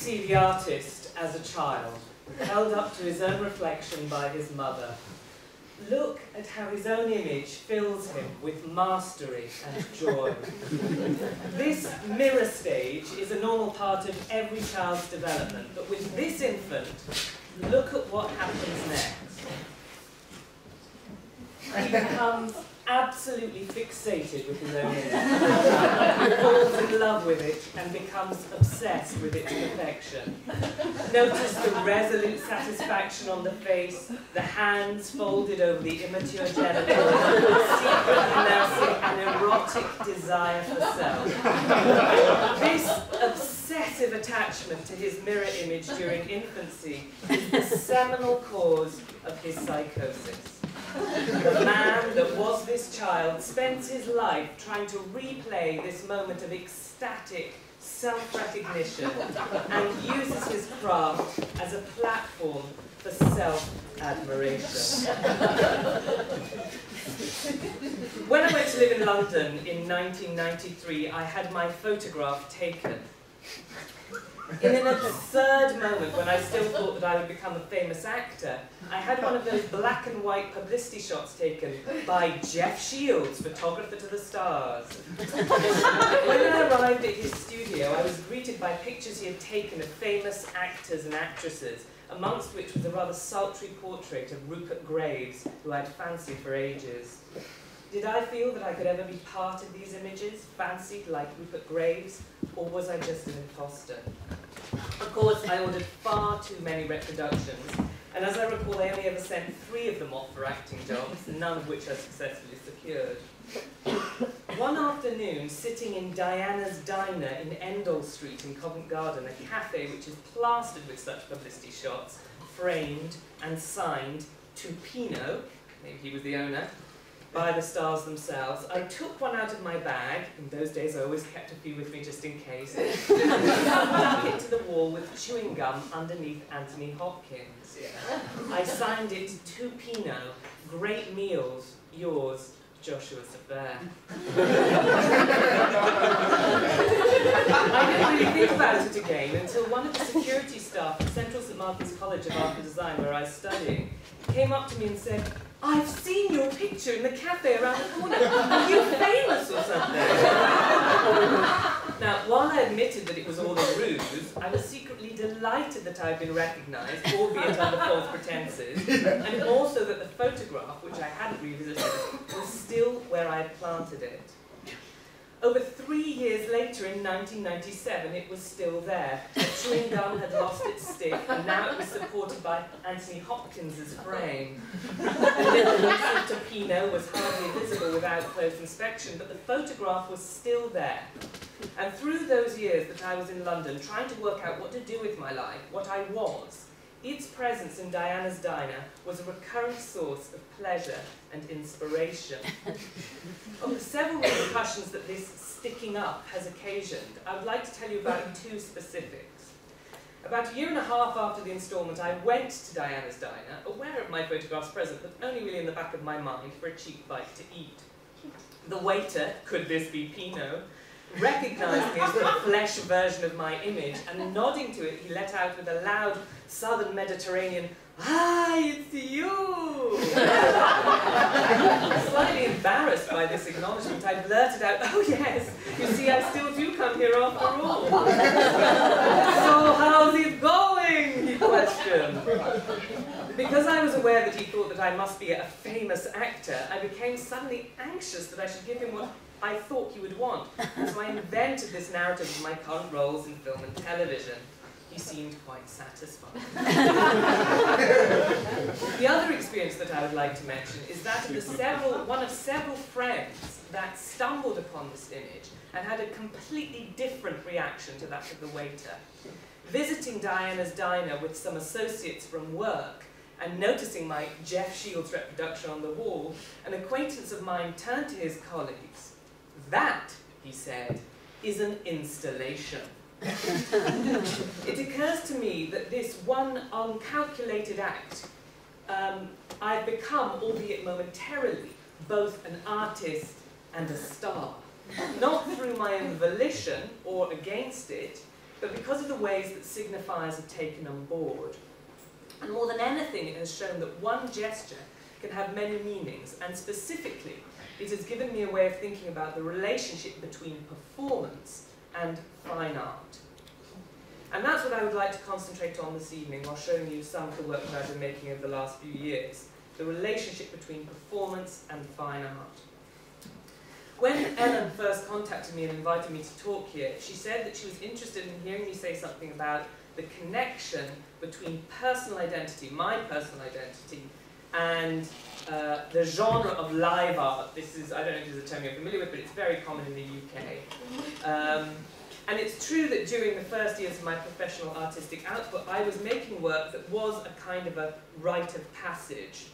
see the artist as a child, held up to his own reflection by his mother. Look at how his own image fills him with mastery and joy. This mirror stage is a normal part of every child's development, but with this infant, look at what happens next. He becomes absolutely fixated with his own image. He falls in love with it and becomes obsessed with its perfection. Notice the resolute satisfaction on the face, the hands folded over the immature genitals, secretly nursing an erotic desire for self. This obsessive attachment to his mirror image during infancy is the seminal cause of his psychosis. The man that was this child spends his life trying to replay this moment of ecstatic self-recognition and uses his craft as a platform for self-admiration. When I went to live in London in 1993, I had my photograph taken. In an absurd moment when I still thought that I would become a famous actor, I had one of those black and white publicity shots taken by Jeff Shields, photographer to the stars. When I arrived at his studio, I was greeted by pictures he had taken of famous actors and actresses, amongst which was a rather sultry portrait of Rupert Graves, who I'd fancied for ages. Did I feel that I could ever be part of these images, fancied like Rupert Graves, or was I just an imposter? Of course, I ordered far too many reproductions, and as I recall, I only ever sent 3 of them off for acting jobs, none of which I successfully secured. One afternoon, sitting in Diana's Diner in Endell Street in Covent Garden, a cafe which is plastered with such publicity shots, framed and signed to Pino, maybe he was the owner, by the stars themselves, I took one out of my bag, in those days I always kept a few with me just in case, and stuck it to the wall with chewing gum underneath Anthony Hopkins. I signed it to Pino, great meals, yours, Joshua Safair. I didn't really think about it again until one of the security staff at Central St Martin's College of Art and Design, where I was studying, came up to me and said, "I've seen your picture in the cafe around the corner. Are you famous or something?" Now, while I admitted that it was all a ruse, I was secretly delighted that I had been recognised, albeit under false pretences, and also that the photograph, which I hadn't revisited, was still where I had planted it. Over 3 years later, in 1997, it was still there. The chewing gum had lost its stick, and now it was supported by Anthony Hopkins' frame. The little piece of Pino was hardly visible without close inspection, but the photograph was still there. And through those years that I was in London, trying to work out what to do with my life, what I was, its presence in Diana's Diner was a recurrent source of pleasure and inspiration. Of the several repercussions that this sticking up has occasioned, I would like to tell you about 2 specifics. About a year and a half after the instalment, I went to Diana's Diner, aware of my photograph's presence, but only really in the back of my mind, for a cheap bite to eat. The waiter, could this be Pino, recognised me as the flesh version of my image, and nodding to it, he let out with a loud southern Mediterranean, "Hi, it's you!" Slightly embarrassed by this acknowledgement, I blurted out, "Oh yes, you see I still do come here after all." "So how's it going?" he questioned. Because I was aware that he thought that I must be a famous actor, I became suddenly anxious that I should give him what I thought he would want. So I invented this narrative of my current roles in film and television. He seemed quite satisfied. The other experience that I would like to mention is that of one of several friends that stumbled upon this image and had a completely different reaction to that of the waiter. Visiting Diana's Diner with some associates from work and noticing my Jeff Shields reproduction on the wall, an acquaintance of mine turned to his colleagues. "That," he said, "is an installation." It occurs to me that this one uncalculated act, I've become, albeit momentarily, both an artist and a star. Not through my own volition or against it, but because of the ways that signifiers are taken on board. And more than anything, it has shown that one gesture can have many meanings, and specifically, it has given me a way of thinking about the relationship between performance and fine art. And that's what I would like to concentrate on this evening while showing you some of the work that I've been making over the last few years, the relationship between performance and fine art. When Ellen first contacted me and invited me to talk here, she said that she was interested in hearing me say something about the connection between personal identity, my personal identity, and the genre of live art. This is, I don't know if this is a term you're familiar with, but it's very common in the UK. And it's true that during the first years of my professional artistic output, I was making work that was a kind of a rite of passage.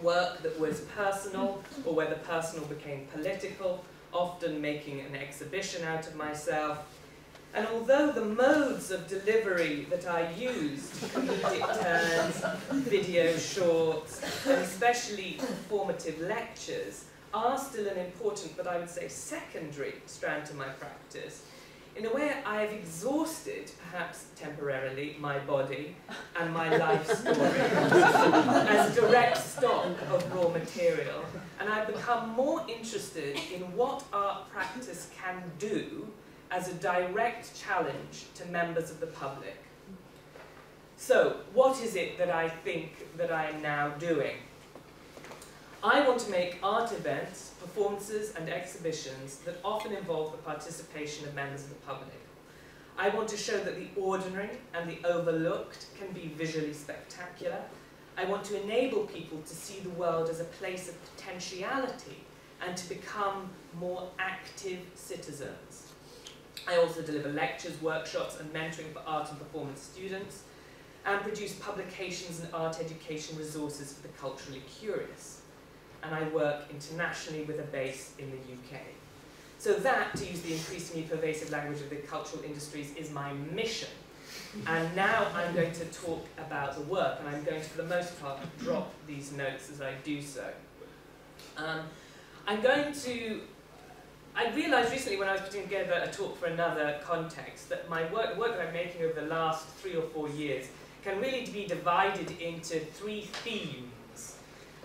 Work that was personal, or where the personal became political, often making an exhibition out of myself. And although the modes of delivery that I used, comedic turns, video shorts, and especially performative lectures, are still an important, but I would say secondary strand to my practice, in a way I have exhausted, perhaps temporarily, my body and my life story as direct stock of raw material, and I've become more interested in what art practice can do as a direct challenge to members of the public. So, what is it that I think that I am now doing? I want to make art events, performances and exhibitions that often involve the participation of members of the public. I want to show that the ordinary and the overlooked can be visually spectacular. I want to enable people to see the world as a place of potentiality and to become more active citizens. I also deliver lectures, workshops and mentoring for art and performance students, and produce publications and art education resources for the culturally curious. And I work internationally with a base in the UK. So that, to use the increasingly pervasive language of the cultural industries, is my mission. And now I'm going to talk about the work, and I'm going to, for the most part, drop these notes as I do so. I realised recently when I was putting together a talk for another context that my work, the work that I'm making over the last 3 or 4 years, can really be divided into 3 themes.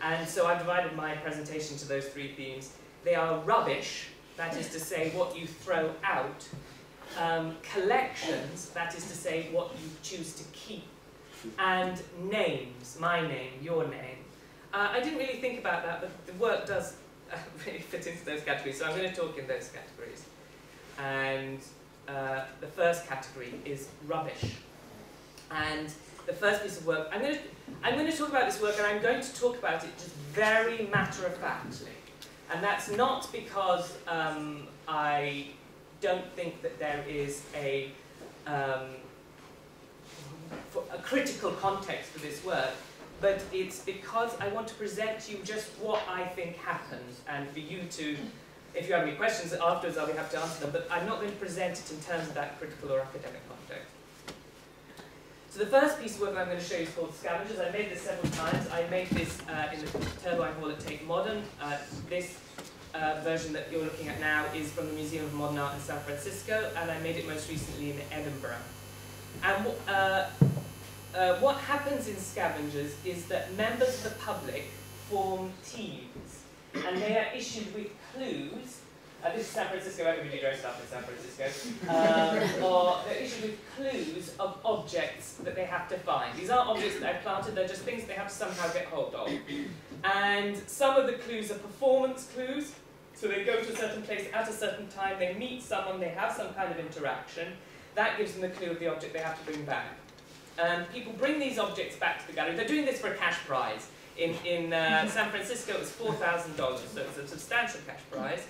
And so I've divided my presentation to those 3 themes. They are rubbish, that is to say what you throw out, collections, that is to say what you choose to keep, and names, my name, your name. I didn't really think about that, but the work does really fit into those categories, so I'm going to talk in those categories. And the first category is rubbish. And the first piece of work, I'm going to talk about this work, and I'm going to talk about it just very matter-of-factly. And that's not because I don't think that there is a critical context for this work, but it's because I want to present to you just what I think happened, and for you to, if you have any questions afterwards, I'll be happy to answer them, but I'm not going to present it in terms of that critical or academic context. So the first piece of work I'm going to show you is called Scavengers. I made this several times. I made this in the Turbine Hall at Tate Modern. This version that you're looking at now is from the Museum of Modern Art in San Francisco, and I made it most recently in Edinburgh. And what happens in Scavengers is that members of the public form teams, and they are issued with clues. This is San Francisco, everybody dressed up in San Francisco. Or they're issued with clues of objects that they have to find. These aren't objects that I've planted, they're just things they have to somehow get hold of. And some of the clues are performance clues. So they go to a certain place at a certain time, they meet someone, they have some kind of interaction. That gives them the clue of the object they have to bring back. People bring these objects back to the gallery. They're doing this for a cash prize. In San Francisco, it was $4,000, so it's a substantial cash prize.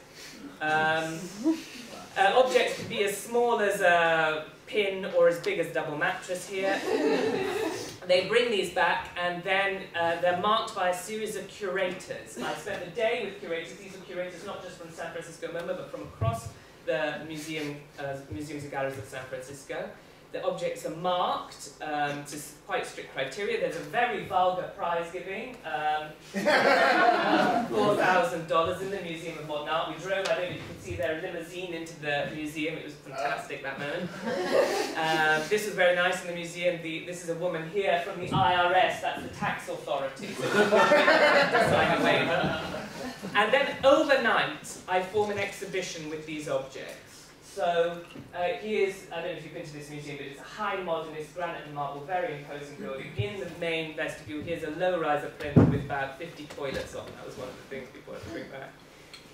Objects could be as small as a pin or as big as a double mattress here. They bring these back, and then they're marked by a series of curators. I spent the day with curators. These are curators not just from San Francisco, remember, but from across the museums and galleries of San Francisco. The objects are marked to quite strict criteria. There's a very vulgar prize giving, $4,000 in the Museum of Modern Art. We drove, I don't know if you can see there, a limousine into the museum. It was fantastic, that moment. This was very nice in the museum. This is a woman here from the IRS, that's the tax authority. So sign a waiver. And then overnight, I form an exhibition with these objects. So here's, I don't know if you've been to this museum, but it's a high modernist granite and marble, very imposing building. In the main vestibule, here's a low-riser plinth with about 50 toilets on. That was one of the things people had to bring back.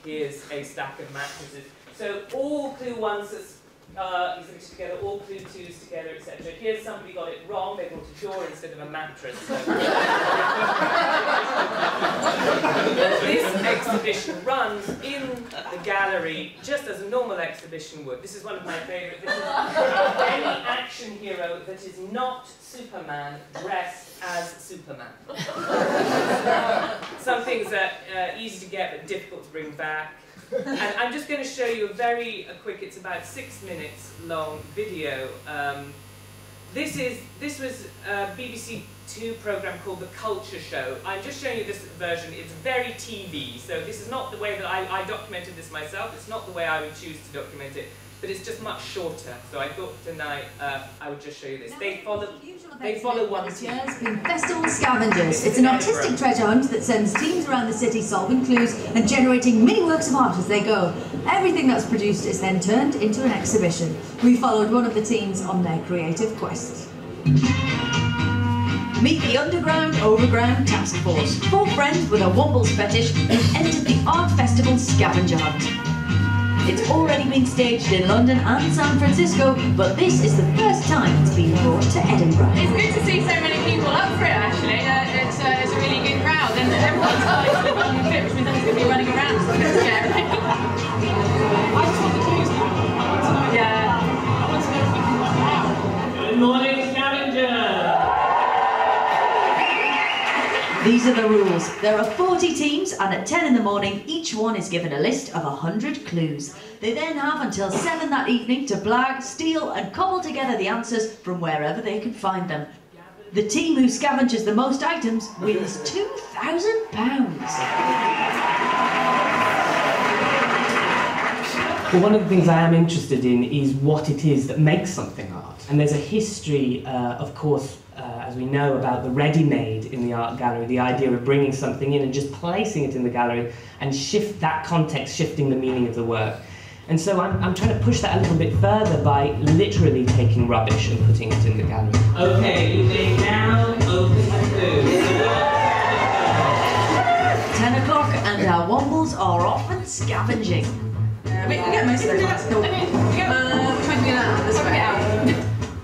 Here's a stack of mattresses. So all clue ones exhibited together, all clue twos together, etc. Here's somebody got it wrong, they brought a door instead of a mattress. So. This exhibition runs in the gallery just as a normal exhibition would. This is one of my favourites. This is any action hero that is not Superman dressed as Superman. Some things are easy to get but difficult to bring back. And I'm just going to show you a quick, it's about 6 minutes long video. This was a BBC 2 programme called The Culture Show. I'm just showing you this version. It's very TV, so this is not the way that I documented this myself. It's not the way I would choose to document it, but it's just much shorter. So I thought tonight I would just show you this. They follow one team. Festival Scavengers. It's an artistic treasure hunt that sends teams around the city solving clues and generating mini works of art as they go. Everything that's produced is then turned into an exhibition. We followed one of the teams on their creative quest. Meet the Underground Overground Task Force. 4 friends with a Wombles fetish who've entered the art festival scavenger hunt. It's already been staged in London and San Francisco, but this is the first time it's been brought to Edinburgh. It's good to see so many people up for it, actually. It's a really good crowd, and everyone's quite on the fit, which means everyone's going to be running around, so it's scary. I just want the clues now. I want to know. Yeah. I want to know if we can work it out. Good morning, scavengers! These are the rules. There are 40 teams, and at 10 in the morning, each one is given a list of 100 clues. They then have until 7 that evening to blag, steal, and cobble together the answers from wherever they can find them. The team who scavenges the most items wins £2,000. Well, one of the things I am interested in is what it is that makes something art. And there's a history, of course, as we know, about the ready-made in the art gallery, the idea of bringing something in and just placing it in the gallery and shift that context, shifting the meaning of the work. And so I'm trying to push that a little bit further by literally taking rubbish and putting it in the gallery. Okay, you may now open the clue. 10 o'clock and our Wombles are off and scavenging. We can get most of them. That's cool. Try to do that this way out.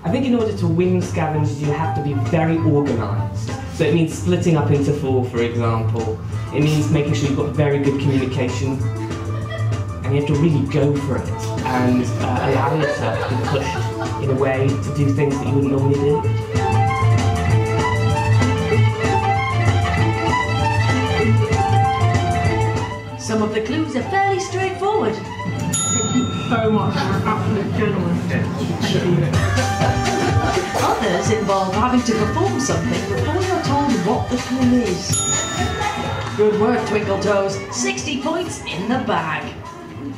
I think in order to win scavengers, you have to be very organised. So it means splitting up into 4, for example. It means making sure you've got very good communication. And you have to really go for it and allow yourself to be pushed in a way to do things that you wouldn't normally do. Some of the clues are fairly straightforward. Thank you so much, you're an absolute gentleman. Others involve having to perform something before you're told what the clue is. Good work, Twinkle Toes. 60 points in the bag.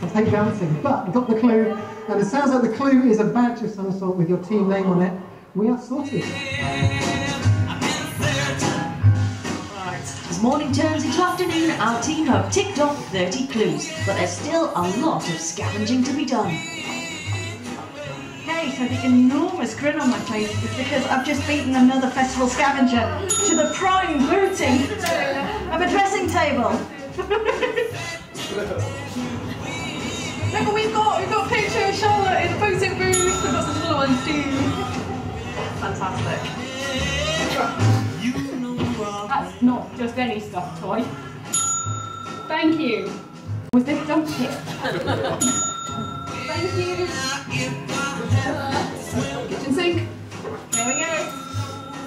I'll take dancing, but I got the clue, and it sounds like the clue is a badge of some sort with your team name on it. We are sorted. As morning turns into afternoon, our team have ticked off 30 clues, but there's still a lot of scavenging to be done. Hey, so the enormous grin on my face is because I've just beaten another festival scavenger to the prime booting of a dressing table. Look what we've got a picture of Charlotte in the photo booth. We've got some little ones too. Fantastic. That's not just any stuffed toy. Thank you. Was this dump kit? Thank you. Kitchen sink. There we go.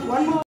One more.